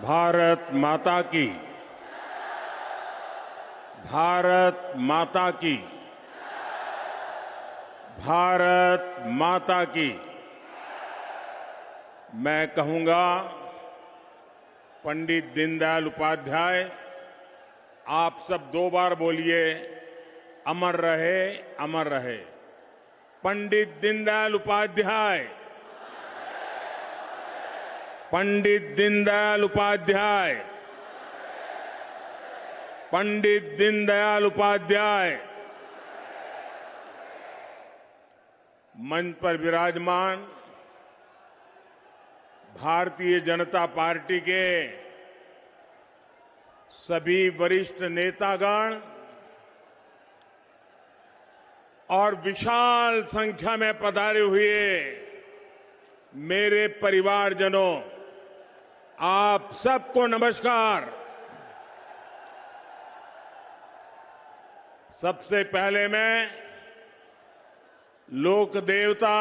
भारत माता की, भारत माता की, भारत माता की। मैं कहूंगा, पंडित दीनदयाल उपाध्याय, आप सब 2 बार बोलिए, अमर रहे, अमर रहे। पंडित दीनदयाल उपाध्याय, पंडित दीनदयाल उपाध्याय, पंडित दीनदयाल उपाध्याय। मंच पर विराजमान भारतीय जनता पार्टी के सभी वरिष्ठ नेतागण और विशाल संख्या में पधारे हुए मेरे परिवारजनों, आप सबको नमस्कार। सबसे पहले मैं लोक देवता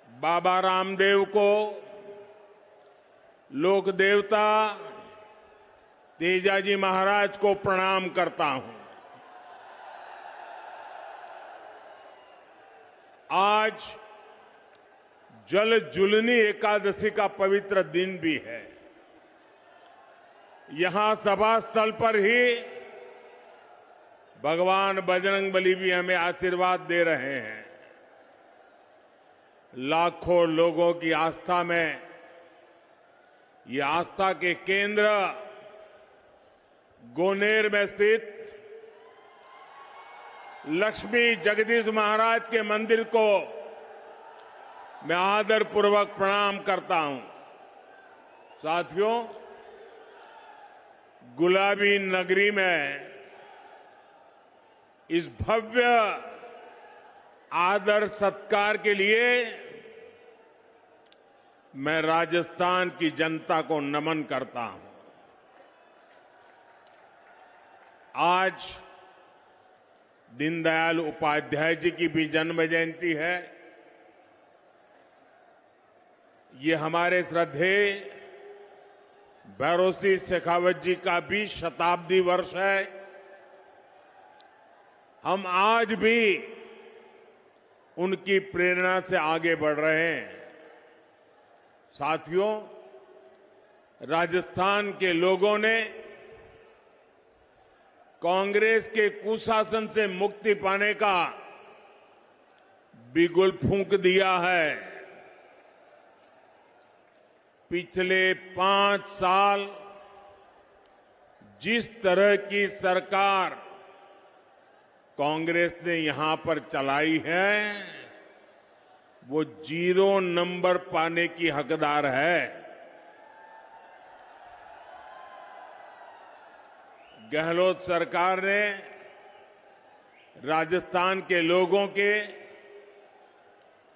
बाबा रामदेव को, लोक देवता तेजाजी महाराज को प्रणाम करता हूं। आज जल जुलनी एकादशी का पवित्र दिन भी है। यहां सभा स्थल पर ही भगवान बजरंगबली भी हमें आशीर्वाद दे रहे हैं। लाखों लोगों की आस्था में ये आस्था के केंद्र गोनेर में स्थित लक्ष्मी जगदीश महाराज के मंदिर को मैं आदरपूर्वक प्रणाम करता हूं। साथियों, गुलाबी नगरी में इस भव्य आदर सत्कार के लिए मैं राजस्थान की जनता को नमन करता हूं। आज दीनदयाल उपाध्याय जी की भी जन्म जयंती है। ये हमारे श्रद्धेय भैरों सिंह शेखावत जी का भी शताब्दी वर्ष है। हम आज भी उनकी प्रेरणा से आगे बढ़ रहे हैं। साथियों, राजस्थान के लोगों ने कांग्रेस के कुशासन से मुक्ति पाने का बिगुल फूंक दिया है। पिछले 5 साल जिस तरह की सरकार कांग्रेस ने यहां पर चलाई है, वो 0 नंबर पाने की हकदार है। गहलोत सरकार ने राजस्थान के लोगों के,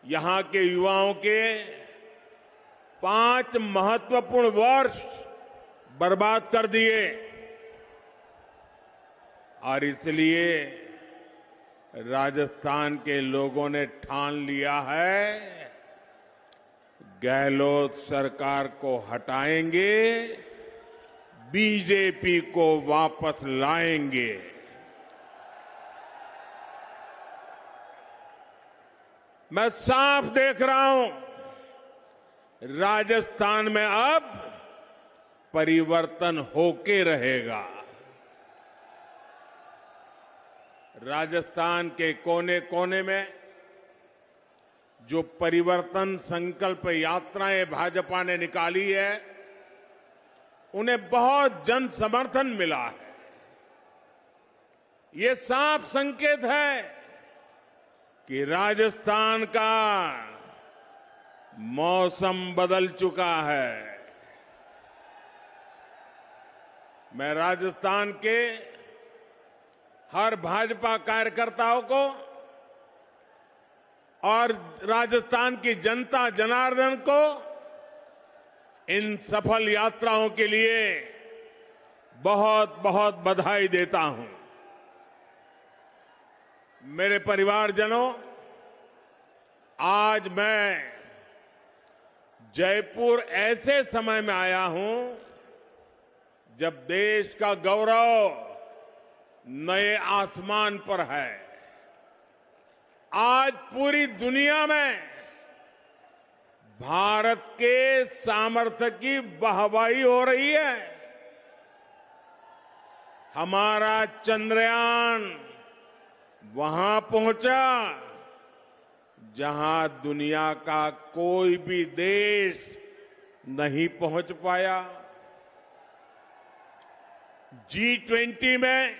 यहां के युवाओं के 5 महत्वपूर्ण वर्ष बर्बाद कर दिए और इसलिए राजस्थान के लोगों ने ठान लिया है, गहलोत सरकार को हटाएंगे, बीजेपी को वापस लाएंगे। मैं साफ देख रहा हूं, राजस्थान में अब परिवर्तन होके रहेगा। राजस्थान के कोने कोने में जो परिवर्तन संकल्प यात्राएं भाजपा ने निकाली है, उन्हें बहुत जन समर्थन मिला है। ये साफ संकेत है कि राजस्थान का मौसम बदल चुका है। मैं राजस्थान के हर भाजपा कार्यकर्ताओं को और राजस्थान की जनता जनार्दन को इन सफल यात्राओं के लिए बहुत बहुत बधाई देता हूं। मेरे परिवारजनों, आज मैं जयपुर ऐसे समय में आया हूं जब देश का गौरव नए आसमान पर है। आज पूरी दुनिया में भारत के सामर्थ्य की वाहवाही हो रही है। हमारा चंद्रयान वहां पहुंचा जहां दुनिया का कोई भी देश नहीं पहुंच पाया। G20 में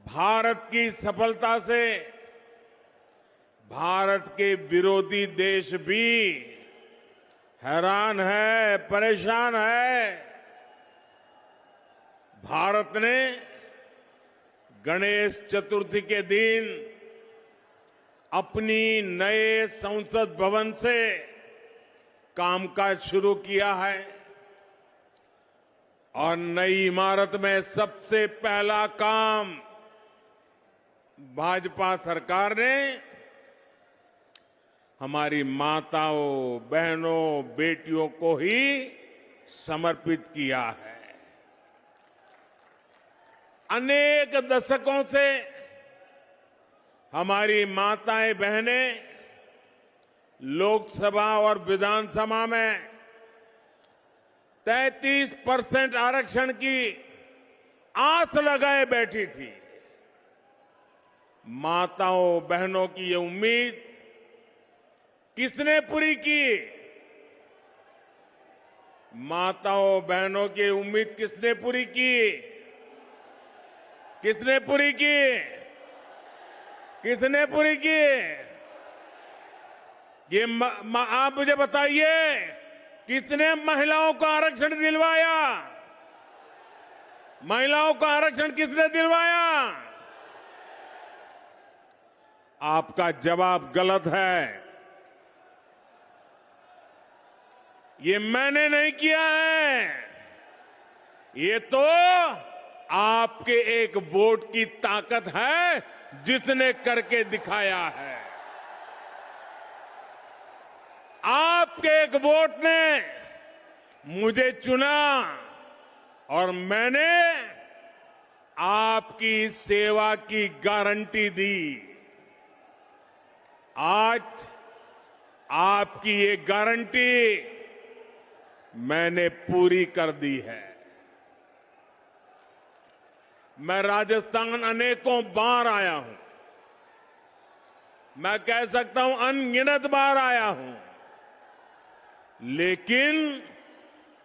भारत की सफलता से भारत के विरोधी देश भी हैरान है, परेशान है। भारत ने गणेश चतुर्थी के दिन अपनी नए संसद भवन से कामकाज शुरू किया है और नई इमारत में सबसे पहला काम भाजपा सरकार ने हमारी माताओं, बहनों, बेटियों को ही समर्पित किया है। अनेक दशकों से हमारी माताएं, बहनें लोकसभा और विधानसभा में 33% आरक्षण की आस लगाए बैठी थी। माताओं, बहनों की ये उम्मीद किसने पूरी की? माताओं, बहनों की उम्मीद किसने पूरी की? किसने पूरी की? किसने पूरी की? ये आप मुझे बताइए, कितने महिलाओं को आरक्षण दिलवाया? महिलाओं को आरक्षण किसने दिलवाया? आपका जवाब गलत है। ये मैंने नहीं किया है, ये तो आपके एक वोट की ताकत है जिसने करके दिखाया है। आपके एक वोट ने मुझे चुना और मैंने आपकी सेवा की गारंटी दी। आज आपकी ये गारंटी मैंने पूरी कर दी है। मैं राजस्थान अनेकों बार आया हूं, मैं कह सकता हूं अनगिनत बार आया हूं, लेकिन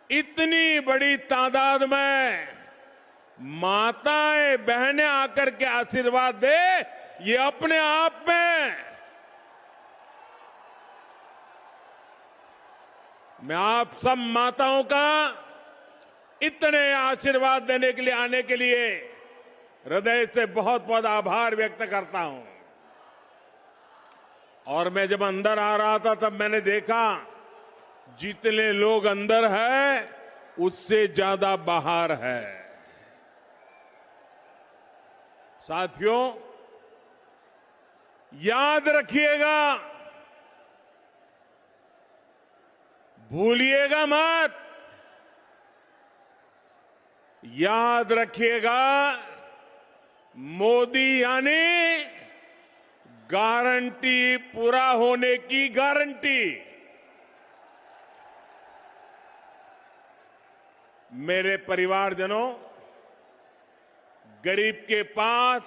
इतनी बड़ी तादाद में माताएं, बहनें आकर के आशीर्वाद दे, ये अपने आप में मैं आप सब माताओं का इतने आशीर्वाद देने के लिए, आने के लिए हृदय से बहुत बहुत आभार व्यक्त करता हूं। और मैं जब अंदर आ रहा था तब मैंने देखा जितने लोग अंदर है उससे ज्यादा बाहर है। साथियों, याद रखिएगा, भूलिएगा मत, याद रखिएगा, मोदी यानी गारंटी पूरा होने की गारंटी। मेरे परिवारजनों, गरीब के पास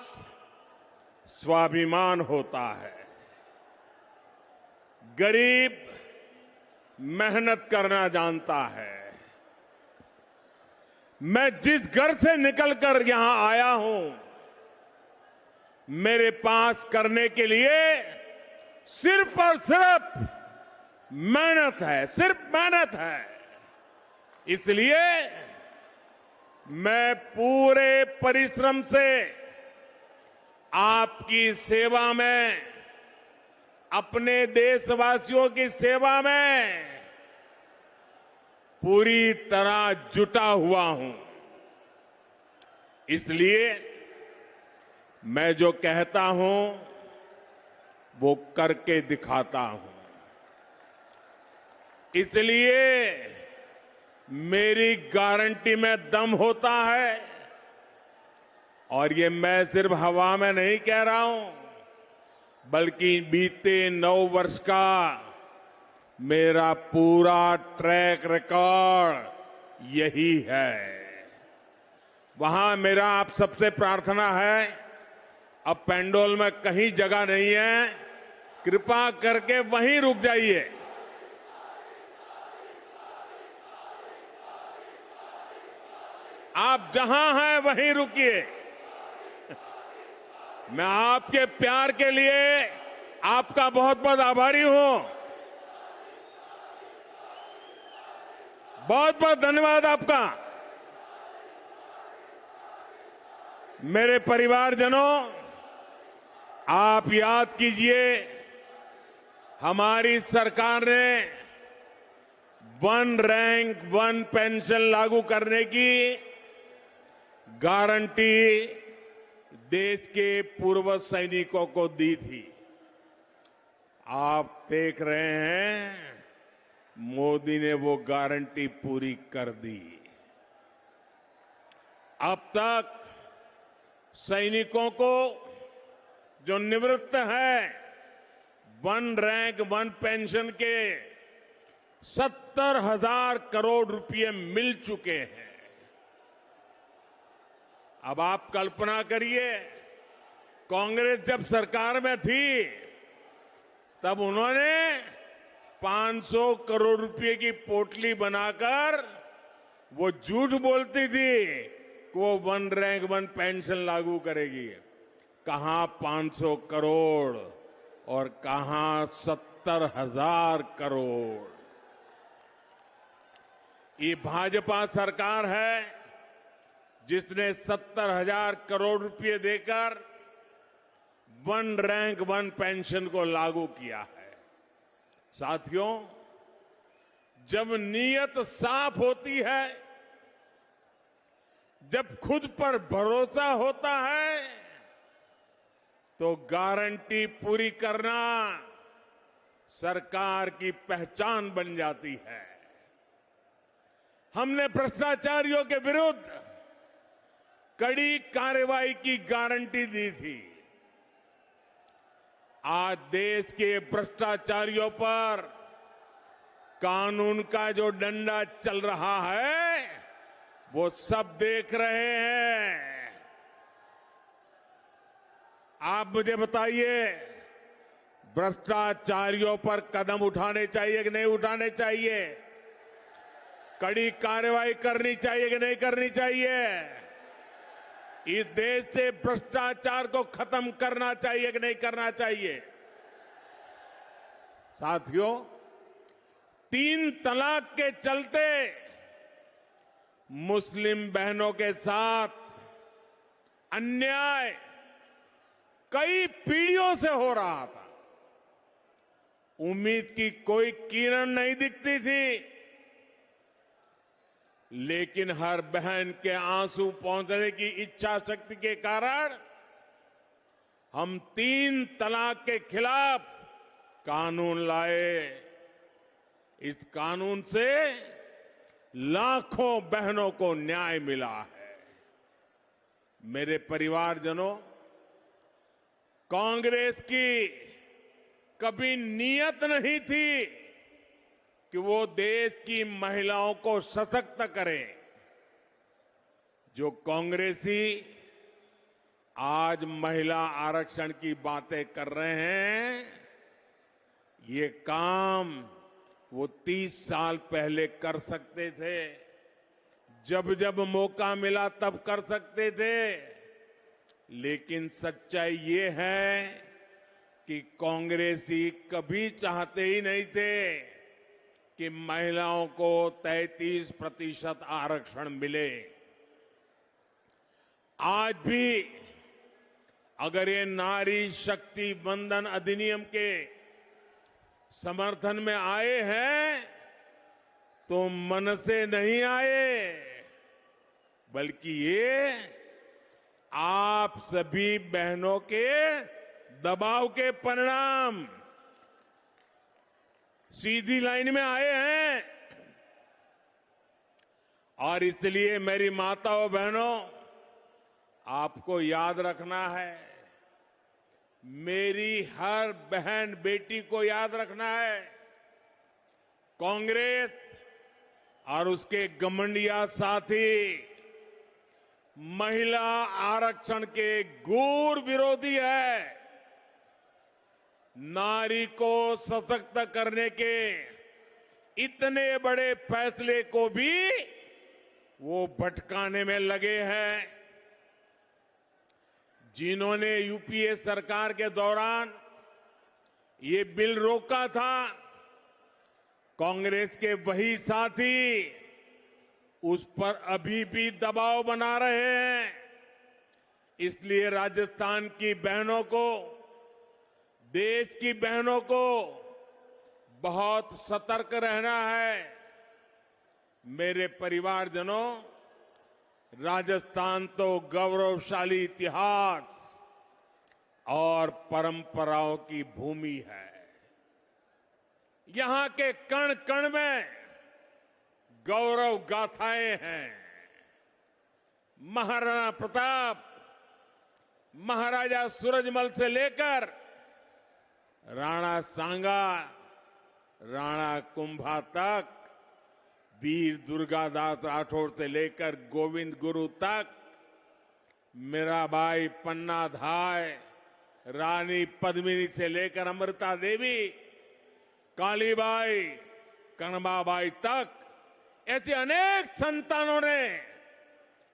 स्वाभिमान होता है। गरीब मेहनत करना जानता है। मैं जिस घर से निकलकर यहां आया हूं, मेरे पास करने के लिए सिर्फ और सिर्फ मेहनत है, सिर्फ मेहनत है। इसलिए मैं पूरे परिश्रम से आपकी सेवा में, अपने देशवासियों की सेवा में पूरी तरह जुटा हुआ हूं। इसलिए मैं जो कहता हूं वो करके दिखाता हूं। इसलिए मेरी गारंटी में दम होता है और ये मैं सिर्फ हवा में नहीं कह रहा हूं, बल्कि बीते 9 वर्ष का मेरा पूरा ट्रैक रिकॉर्ड यही है। वहां मेरा आप सबसे प्रार्थना है, अब पेंडोल में कहीं जगह नहीं है, कृपा करके वहीं रुक जाइए। आप जहां हैं वहीं रुकिए। मैं आपके प्यार के लिए आपका बहुत बहुत आभारी हूं। बहुत बहुत धन्यवाद आपका। मेरे परिवारजनों, आप याद कीजिए, हमारी सरकार ने वन रैंक वन पेंशन लागू करने की गारंटी देश के पूर्व सैनिकों को दी थी। आप देख रहे हैं, मोदी ने वो गारंटी पूरी कर दी। अब तक सैनिकों को जो निवृत्त है, वन रैंक वन पेंशन के 70,000 करोड़ रुपए मिल चुके हैं। अब आप कल्पना करिए, कांग्रेस जब सरकार में थी तब उन्होंने 500 करोड़ रुपए की पोटली बनाकर वो झूठ बोलती थी कि वो वन रैंक वन पेंशन लागू करेगी। कहां 500 करोड़ और कहां 70,000 करोड़। ये भाजपा सरकार है जिसने 70,000 करोड़ रुपए देकर वन रैंक वन पेंशन को लागू किया है। साथियों, जब नीयत साफ होती है, जब खुद पर भरोसा होता है, तो गारंटी पूरी करना सरकार की पहचान बन जाती है। हमने भ्रष्टाचारियों के विरुद्ध कड़ी कार्रवाई की गारंटी दी थी। आज देश के भ्रष्टाचारियों पर कानून का जो डंडा चल रहा है, वो सब देख रहे हैं। आप मुझे बताइए, भ्रष्टाचारियों पर कदम उठाने चाहिए कि नहीं उठाने चाहिए? कड़ी कार्रवाई करनी चाहिए कि नहीं करनी चाहिए? इस देश से भ्रष्टाचार को खत्म करना चाहिए कि नहीं करना चाहिए? साथियों, 3 तलाक के चलते मुस्लिम बहनों के साथ अन्याय कई पीढ़ियों से हो रहा था। उम्मीद की कोई किरण नहीं दिखती थी, लेकिन हर बहन के आंसू पहुंचने की इच्छा शक्ति के कारण हम 3 तलाक के खिलाफ कानून लाए। इस कानून से लाखों बहनों को न्याय मिला है। मेरे परिवारजनों, कांग्रेस की कभी नीयत नहीं थी कि वो देश की महिलाओं को सशक्त करे। जो कांग्रेसी आज महिला आरक्षण की बातें कर रहे हैं, ये काम वो 30 साल पहले कर सकते थे। जब जब मौका मिला तब कर सकते थे। लेकिन सच्चाई ये है कि कांग्रेसी कभी चाहते ही नहीं थे कि महिलाओं को 33% आरक्षण मिले। आज भी अगर ये नारी शक्ति वंदन अधिनियम के समर्थन में आए हैं, तो मन से नहीं आए, बल्कि ये आप सभी बहनों के दबाव के परिणाम, सीधी लाइन में आए हैं। और इसलिए मेरी माताओं बहनों, आपको याद रखना है, मेरी हर बहन बेटी को याद रखना है, कांग्रेस और उसके घमंडिया साथी महिला आरक्षण के घोर विरोधी है। नारी को सशक्त करने के इतने बड़े फैसले को भी वो भटकाने में लगे हैं। जिन्होंने यूपीए सरकार के दौरान ये बिल रोका था, कांग्रेस के वही साथी उस पर अभी भी दबाव बना रहे हैं। इसलिए राजस्थान की बहनों को, देश की बहनों को बहुत सतर्क रहना है। मेरे परिवारजनों, राजस्थान तो गौरवशाली इतिहास और परंपराओं की भूमि है। यहां के कण कण में गौरव गाथाएं हैं। महाराणा प्रताप, महाराजा सूरजमल से लेकर राणा सांगा, राणा कुंभा तक, वीर दुर्गादास राठौर से लेकर गोविंद गुरु तक, मीराबाई, पन्ना धाय, रानी पद्मिनी से लेकर अमृता देवी, कालीबाई, कनबाबाई तक, ऐसे अनेक संतानों ने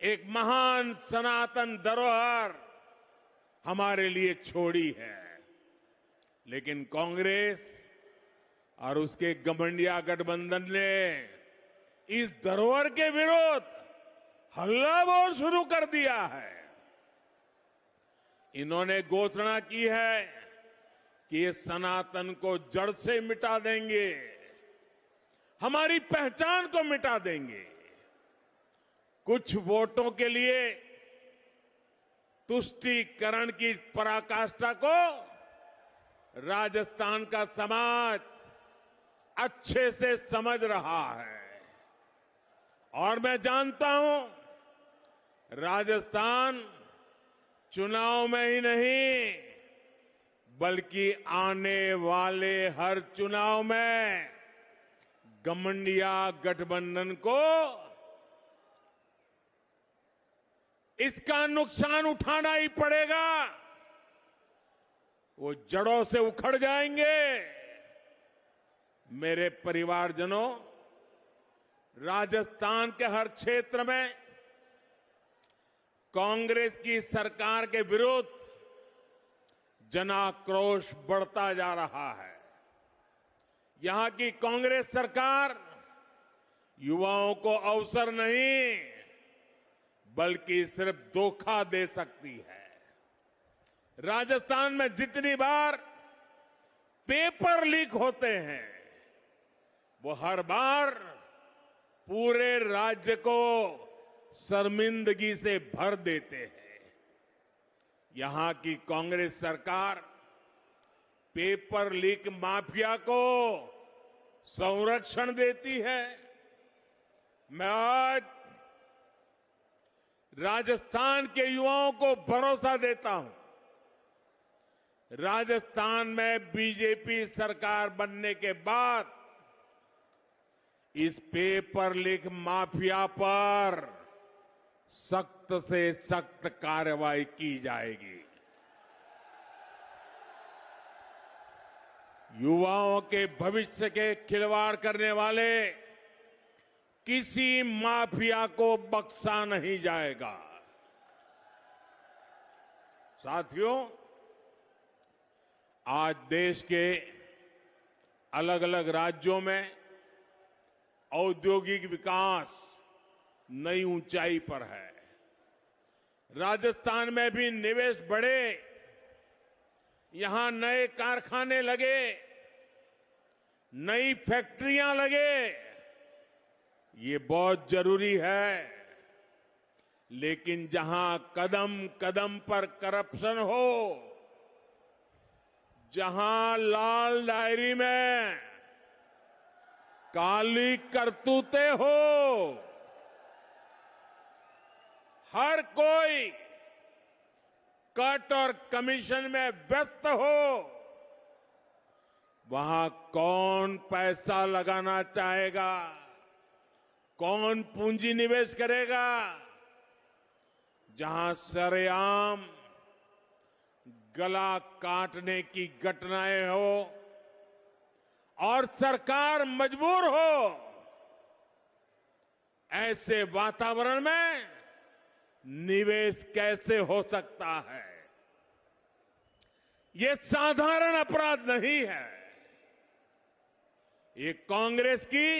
एक महान सनातन धरोहर हमारे लिए छोड़ी है। लेकिन कांग्रेस और उसके घमंडिया गठबंधन ने इस धरोहर के विरोध हल्ला बोल शुरू कर दिया है। इन्होंने घोषणा की है कि ये सनातन को जड़ से मिटा देंगे, हमारी पहचान को मिटा देंगे। कुछ वोटों के लिए तुष्टीकरण की पराकाष्ठा को राजस्थान का समाज अच्छे से समझ रहा है। और मैं जानता हूं, राजस्थान चुनाव में ही नहीं, बल्कि आने वाले हर चुनाव में घमंडिया गठबंधन को इसका नुकसान उठाना ही पड़ेगा। वो जड़ों से उखड़ जाएंगे। मेरे परिवारजनों, राजस्थान के हर क्षेत्र में कांग्रेस की सरकार के विरुद्ध जनाक्रोश बढ़ता जा रहा है। यहां की कांग्रेस सरकार युवाओं को अवसर नहीं, बल्कि सिर्फ धोखा दे सकती है। राजस्थान में जितनी बार पेपर लीक होते हैं, वो हर बार पूरे राज्य को शर्मिंदगी से भर देते हैं। यहां की कांग्रेस सरकार पेपर लीक माफिया को संरक्षण देती है। मैं आज राजस्थान के युवाओं को भरोसा देता हूं, राजस्थान में बीजेपी सरकार बनने के बाद इस पेपर लीक माफिया पर सख्त से सख्त कार्रवाई की जाएगी। युवाओं के भविष्य के खिलवाड़ करने वाले किसी माफिया को बख्शा नहीं जाएगा। साथियों, आज देश के अलग अलग राज्यों में औद्योगिक विकास नई ऊंचाई पर है। राजस्थान में भी निवेश बढ़े, यहां नए कारखाने लगे, नई फैक्ट्रियां लगे, ये बहुत जरूरी है। लेकिन जहां कदम कदम पर करप्शन हो, जहां लाल डायरी में काली करतूते हो, हर कोई कट और कमीशन में व्यस्त हो, वहां कौन पैसा लगाना चाहेगा, कौन पूंजी निवेश करेगा? जहां सरेआम गला काटने की घटनाएं हो और सरकार मजबूर हो, ऐसे वातावरण में निवेश कैसे हो सकता है? ये साधारण अपराध नहीं है, ये कांग्रेस की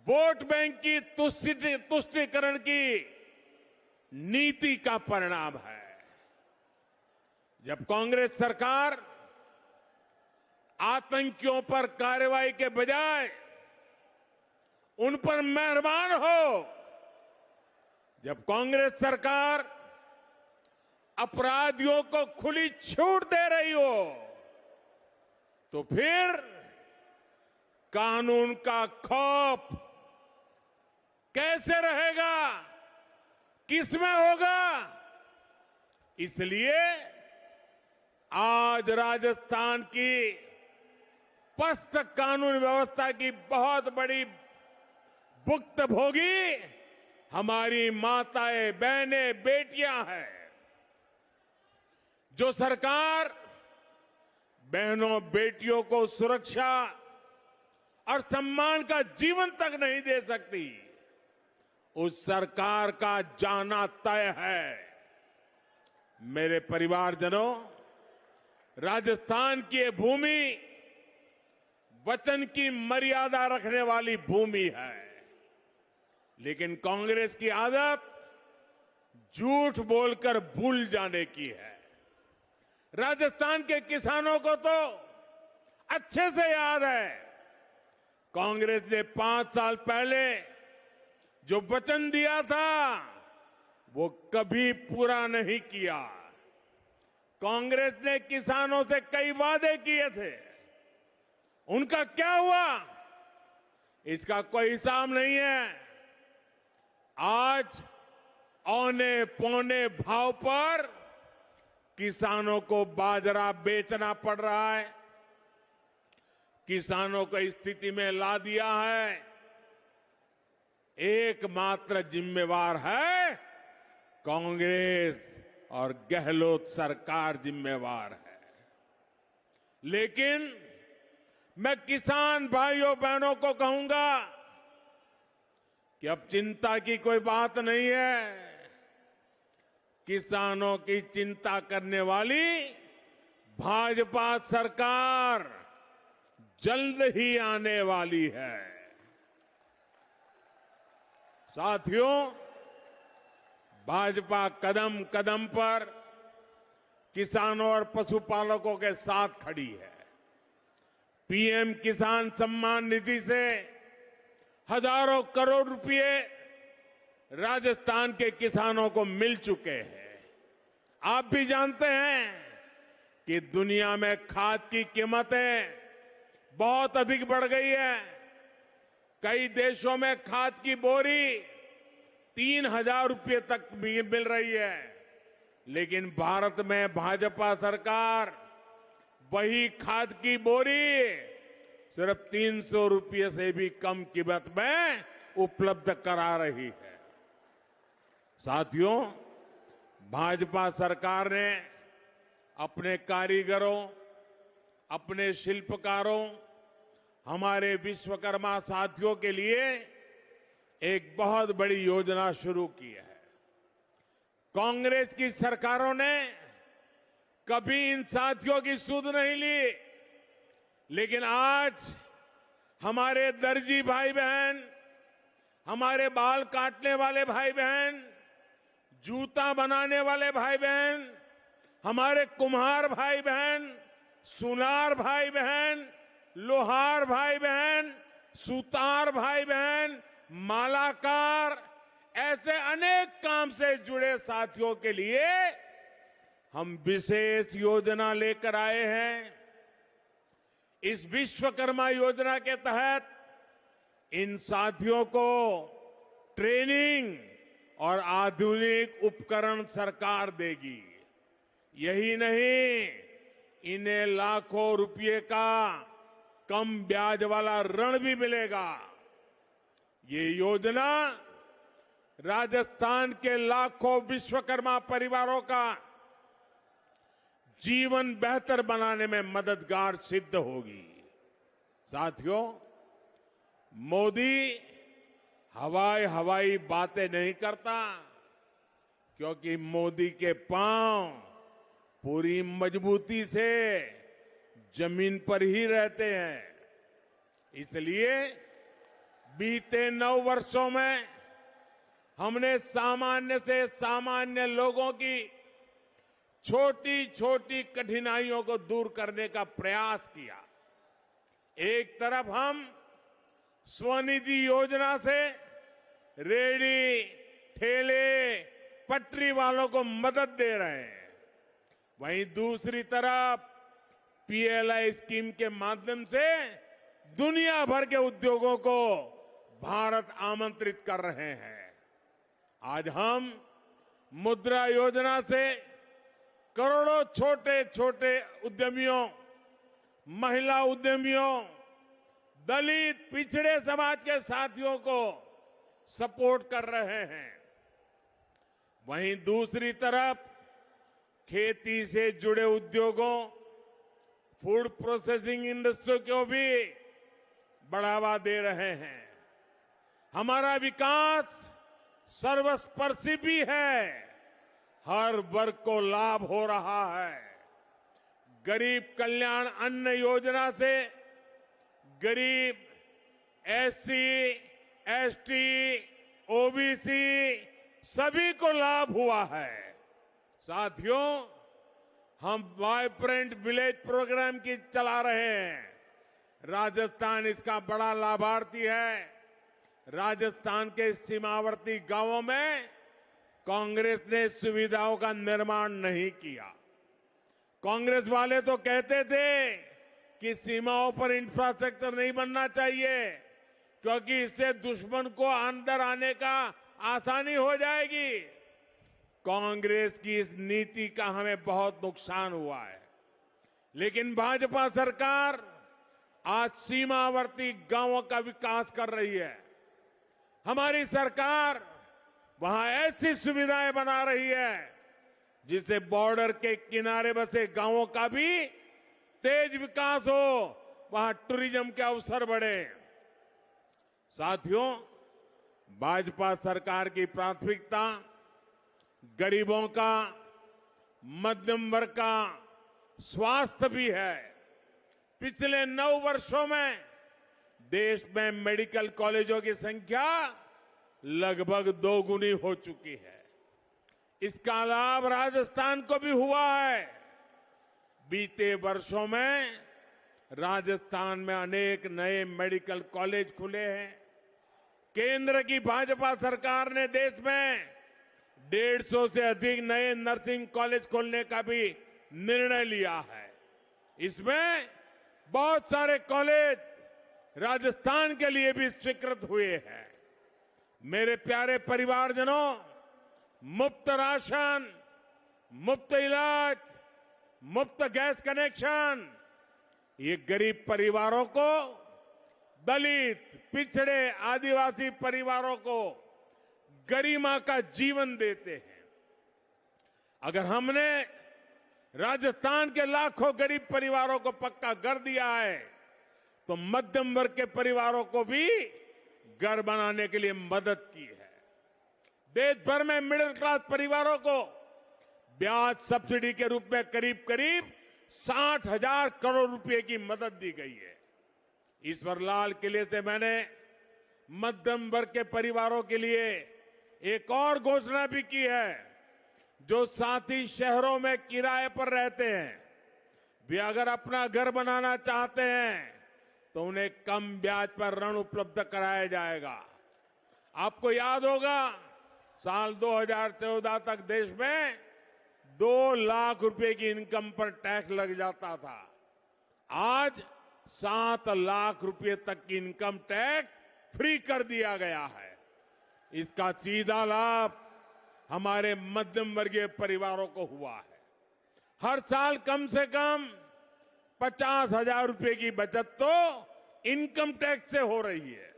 वोट बैंक की तुष्टीकरण की नीति का परिणाम है। जब कांग्रेस सरकार आतंकियों पर कार्रवाई के बजाय उन पर मेहरबान हो, जब कांग्रेस सरकार अपराधियों को खुली छूट दे रही हो, तो फिर कानून का खौफ कैसे रहेगा, किसमें होगा? इसलिए आज राजस्थान की स्पष्ट कानून व्यवस्था की बहुत बड़ी भुक्तभोगी हमारी माताएं, बहनें, बेटियां हैं। जो सरकार बहनों, बेटियों को सुरक्षा और सम्मान का जीवन तक नहीं दे सकती, उस सरकार का जाना तय है। मेरे परिवारजनों, राजस्थान की ये भूमि वचन की मर्यादा रखने वाली भूमि है, लेकिन कांग्रेस की आदत झूठ बोलकर भूल जाने की है। राजस्थान के किसानों को तो अच्छे से याद है, कांग्रेस ने 5 साल पहले जो वचन दिया था वो कभी पूरा नहीं किया। कांग्रेस ने किसानों से कई वादे किए थे, उनका क्या हुआ इसका कोई हिसाब नहीं है। आज औने पौने भाव पर किसानों को बाजरा बेचना पड़ रहा है, किसानों को इस स्थिति में ला दिया है। एकमात्र जिम्मेवार है कांग्रेस और गहलोत सरकार जिम्मेवार है। लेकिन मैं किसान भाइयों बहनों को कहूंगा कि अब चिंता की कोई बात नहीं है। किसानों की चिंता करने वाली भाजपा सरकार जल्द ही आने वाली है। साथियों, भाजपा कदम कदम पर किसानों और पशुपालकों के साथ खड़ी है। पीएम किसान सम्मान निधि से हजारों करोड़ रुपए राजस्थान के किसानों को मिल चुके हैं। आप भी जानते हैं कि दुनिया में खाद की कीमतें बहुत अधिक बढ़ गई है। कई देशों में खाद की बोरी 3,000 रुपये तक मिल रही है, लेकिन भारत में भाजपा सरकार वही खाद की बोरी सिर्फ 300 रुपये से भी कम कीमत में उपलब्ध करा रही है। साथियों, भाजपा सरकार ने अपने कारीगरों, अपने शिल्पकारों, हमारे विश्वकर्मा साथियों के लिए एक बहुत बड़ी योजना शुरू की है। कांग्रेस की सरकारों ने कभी इन साथियों की सुध नहीं ली, लेकिन आज हमारे दर्जी भाई बहन, हमारे बाल काटने वाले भाई बहन, जूता बनाने वाले भाई बहन, हमारे कुम्हार भाई बहन, सुनार भाई बहन, लोहार भाई बहन, सुतार भाई बहन, मालाकार, ऐसे अनेक काम से जुड़े साथियों के लिए हम विशेष योजना लेकर आए हैं। इस विश्वकर्मा योजना के तहत इन साथियों को ट्रेनिंग और आधुनिक उपकरण सरकार देगी। यही नहीं, इन्हें लाखों रुपए का कम ब्याज वाला ऋण भी मिलेगा। ये योजना राजस्थान के लाखों विश्वकर्मा परिवारों का जीवन बेहतर बनाने में मददगार सिद्ध होगी। साथियों, मोदी हवाई बातें नहीं करता, क्योंकि मोदी के पांव पूरी मजबूती से जमीन पर ही रहते हैं। इसलिए बीते 9 वर्षों में हमने सामान्य से सामान्य लोगों की छोटी छोटी कठिनाइयों को दूर करने का प्रयास किया। एक तरफ हम स्वनिधि योजना से रेहड़ी, ठेले, पटरी वालों को मदद दे रहे हैं, वहीं दूसरी तरफ पीएलआई स्कीम के माध्यम से दुनिया भर के उद्योगों को भारत आमंत्रित कर रहे हैं। आज हम मुद्रा योजना से करोड़ों छोटे छोटे उद्यमियों, महिला उद्यमियों, दलित पिछड़े समाज के साथियों को सपोर्ट कर रहे हैं। वहीं दूसरी तरफ खेती से जुड़े उद्योगों, फूड प्रोसेसिंग इंडस्ट्री को भी बढ़ावा दे रहे हैं। हमारा विकास सर्वस्पर्शी भी है, हर वर्ग को लाभ हो रहा है। गरीब कल्याण अन्न योजना से गरीब, एससी, एसटी, ओबीसी सभी को लाभ हुआ है। साथियों, हम वाइब्रेंट विलेज प्रोग्राम की चला रहे हैं। राजस्थान इसका बड़ा लाभार्थी है। राजस्थान के सीमावर्ती गांवों में कांग्रेस ने सुविधाओं का निर्माण नहीं किया। कांग्रेस वाले तो कहते थे कि सीमाओं पर इंफ्रास्ट्रक्चर नहीं बनना चाहिए, क्योंकि इससे दुश्मन को अंदर आने का आसानी हो जाएगी। कांग्रेस की इस नीति का हमें बहुत नुकसान हुआ है। लेकिन भाजपा सरकार आज सीमावर्ती गांवों का विकास कर रही है। हमारी सरकार वहां ऐसी सुविधाएं बना रही है जिससे बॉर्डर के किनारे बसे गांवों का भी तेज विकास हो, वहां टूरिज्म के अवसर बढ़े। साथियों, भाजपा सरकार की प्राथमिकता गरीबों का, मध्यम वर्ग का स्वास्थ्य भी है। पिछले 9 वर्षों में देश में मेडिकल कॉलेजों की संख्या लगभग 2 गुनी हो चुकी है। इसका लाभ राजस्थान को भी हुआ है। बीते वर्षों में राजस्थान में अनेक नए मेडिकल कॉलेज खुले हैं। केंद्र की भाजपा सरकार ने देश में 150 से अधिक नए नर्सिंग कॉलेज खोलने का भी निर्णय लिया है। इसमें बहुत सारे कॉलेज राजस्थान के लिए भी स्वीकृत हुए हैं। मेरे प्यारे परिवारजनों, मुफ्त राशन, मुफ्त इलाज, मुफ्त गैस कनेक्शन, ये गरीब परिवारों को, दलित, पिछड़े, आदिवासी परिवारों को गरिमा का जीवन देते हैं। अगर हमने राजस्थान के लाखों गरीब परिवारों को पक्का घर दिया है, तो मध्यम वर्ग के परिवारों को भी घर बनाने के लिए मदद की है। देश भर में मिडिल क्लास परिवारों को ब्याज सब्सिडी के रूप में करीब करीब 60,000 करोड़ रुपए की मदद दी गई है। ईश्वर लाल किले से मैंने मध्यम वर्ग के परिवारों के लिए एक और घोषणा भी की है। जो साथी शहरों में किराए पर रहते हैं, वे अगर अपना घर बनाना चाहते हैं तो उन्हें कम ब्याज पर ऋण उपलब्ध कराया जाएगा। आपको याद होगा, साल 2014 तक देश में 2 लाख रुपए की इनकम पर टैक्स लग जाता था। आज 7 लाख रुपए तक की इनकम टैक्स फ्री कर दिया गया है। इसका सीधा लाभ हमारे मध्यम वर्गीय परिवारों को हुआ है। हर साल कम से कम 50,000 रुपए की बचत तो इनकम टैक्स से हो रही है।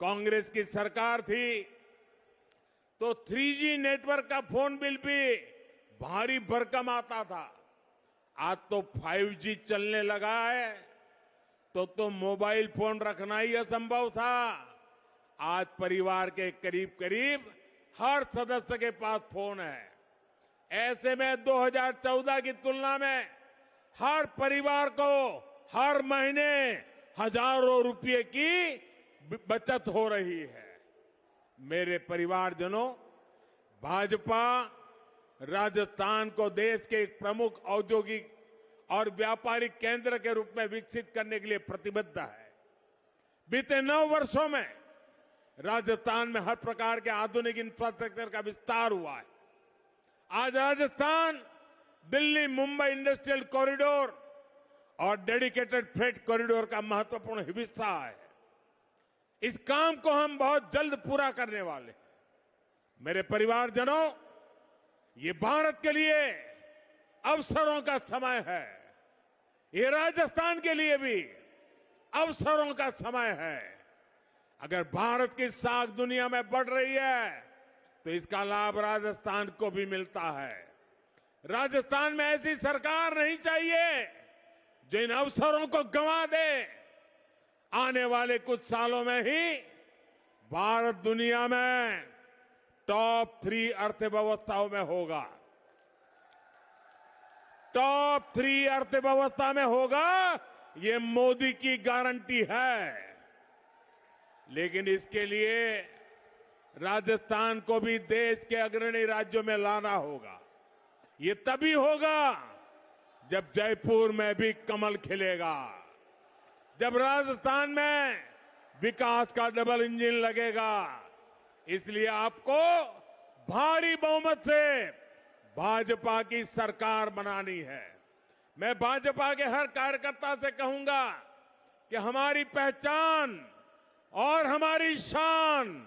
कांग्रेस की सरकार थी तो 3G नेटवर्क का फोन बिल भी भारी भरकम आता था। आज तो 5G चलने लगा है तो मोबाइल फोन रखना ही असंभव था। आज परिवार के करीब करीब हर सदस्य के पास फोन है। ऐसे में 2014 की तुलना में हर परिवार को हर महीने हजारों रुपए की बचत हो रही है। मेरे परिवारजनों, भाजपा राजस्थान को देश के एक प्रमुख औद्योगिक और व्यापारिक केंद्र के रूप में विकसित करने के लिए प्रतिबद्ध है। बीते 9 वर्षों में राजस्थान में हर प्रकार के आधुनिक इंफ्रास्ट्रक्चर का विस्तार हुआ है। आज राजस्थान दिल्ली मुंबई इंडस्ट्रियल कॉरिडोर और डेडिकेटेड फ्रेट कॉरिडोर का महत्वपूर्ण हिस्सा है। इस काम को हम बहुत जल्द पूरा करने वाले हैं। मेरे परिवारजनों, ये भारत के लिए अवसरों का समय है। ये राजस्थान के लिए भी अवसरों का समय है। अगर भारत की साख दुनिया में बढ़ रही है तो इसका लाभ राजस्थान को भी मिलता है। राजस्थान में ऐसी सरकार नहीं चाहिए जो इन अवसरों को गंवा दे। आने वाले कुछ सालों में ही भारत दुनिया में टॉप 3 अर्थव्यवस्थाओं में होगा। टॉप 3 अर्थव्यवस्था में होगा, ये मोदी की गारंटी है। लेकिन इसके लिए राजस्थान को भी देश के अग्रणी राज्यों में लाना होगा। ये तभी होगा जब जयपुर में भी कमल खिलेगा, जब राजस्थान में विकास का डबल इंजन लगेगा। इसलिए आपको भारी बहुमत से भाजपा की सरकार बनानी है। मैं भाजपा के हर कार्यकर्ता से कहूंगा कि हमारी पहचान और हमारी शान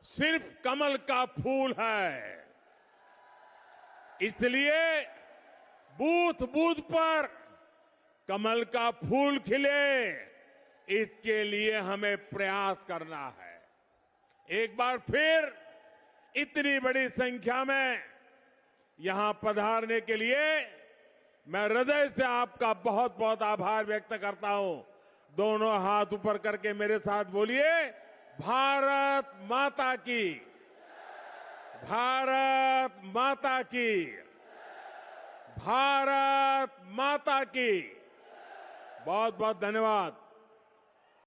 सिर्फ कमल का फूल है। इसलिए बूथ बूथ पर कमल का फूल खिले, इसके लिए हमें प्रयास करना है। एक बार फिर इतनी बड़ी संख्या में यहां पधारने के लिए मैं हृदय से आपका बहुत बहुत आभार व्यक्त करता हूं। दोनों हाथ ऊपर करके मेरे साथ बोलिए, भारत माता की, भारत माता की, भारत माता की। बहुत बहुत धन्यवाद।